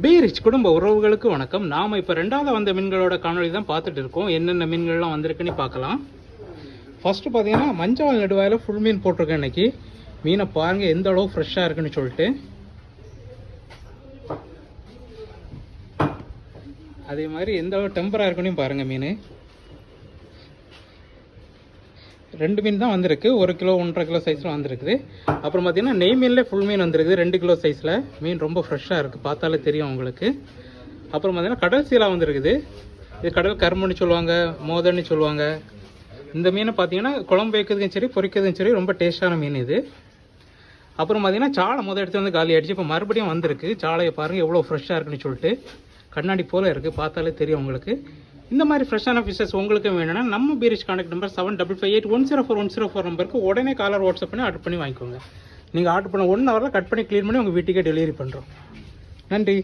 பீரிச் குடும்ப உறவுகளுக்கு வணக்கம். நாம் இப்போ ரெண்டாவது வந்த மீன்களோட காணொலி தான் பார்த்துட்டு இருக்கோம். என்னென்ன மீன்கள்லாம் வந்திருக்குன்னு பார்க்கலாம். ஃபஸ்ட்டு பார்த்தீங்கன்னா மஞ்சள் நெடுவாயில் ஃபுல் மீன் போட்டிருக்கேன் இன்னைக்கு. மீனை பாருங்கள் எந்த அளவு ஃப்ரெஷ்ஷாக இருக்குன்னு சொல்லிட்டு. அதே மாதிரி எந்த அளவு டெம்பராக இருக்குன்னு பாருங்கள். மீன் 2 மீன் தான் வந்திருக்கு. 1 கிலோ 1.5 கிலோ சைஸில் வந்திருக்குது. அப்புறம் பார்த்தீங்கன்னா நெய் மீனில் ஃபுல் மீன் வந்திருக்குது 2 கிலோ சைஸில். மீன் ரொம்ப ஃப்ரெஷ்ஷாக இருக்குது, பார்த்தாலே தெரியும் உங்களுக்கு. அப்புறம் பார்த்தீங்கன்னா கடல் சீலா வந்திருக்குது. இது கடல் கரும்புன்னு சொல்லுவாங்க, மோதன்னு சொல்லுவாங்க. இந்த மீனை பார்த்தீங்கன்னா குழம்பு வைக்கிறதுக்கும் சரி பொரிக்கிறதுக்கும் சரி ரொம்ப டேஸ்ட்டான மீன் இது. அப்புறம் பார்த்தீங்கன்னா சாலை எடுத்து வந்து காலி ஆகிடுச்சு. இப்போ மறுபடியும் வந்திருக்கு. சாலையை பாருங்கள் எவ்வளோ ஃப்ரெஷ்ஷாக இருக்குன்னு சொல்லிட்டு. கண்ணாடி போல் இருக்குது, பார்த்தாலே தெரியும் உங்களுக்கு. இந்த மாதிரி ஃப்ரெஷ்ஷான ஃபிஷஸ் உங்களுக்கு வேணும்னா நம்ம பீரிச் கான்டாக்ட் நம்பர் 7558104104 நம்பருக்கு உடனே காலர் வாட்ஸ்அப் பண்ணி ஆர்டர் பண்ணி வாங்கிக்கோங்க. நீங்கள் ஆர்டர் பண்ண 1 ஹவரில் கட் பண்ணி க்ளீன் பண்ணி உங்கள் வீட்டுக்கே டெலிவரி பண்ணுறோம். நன்றி.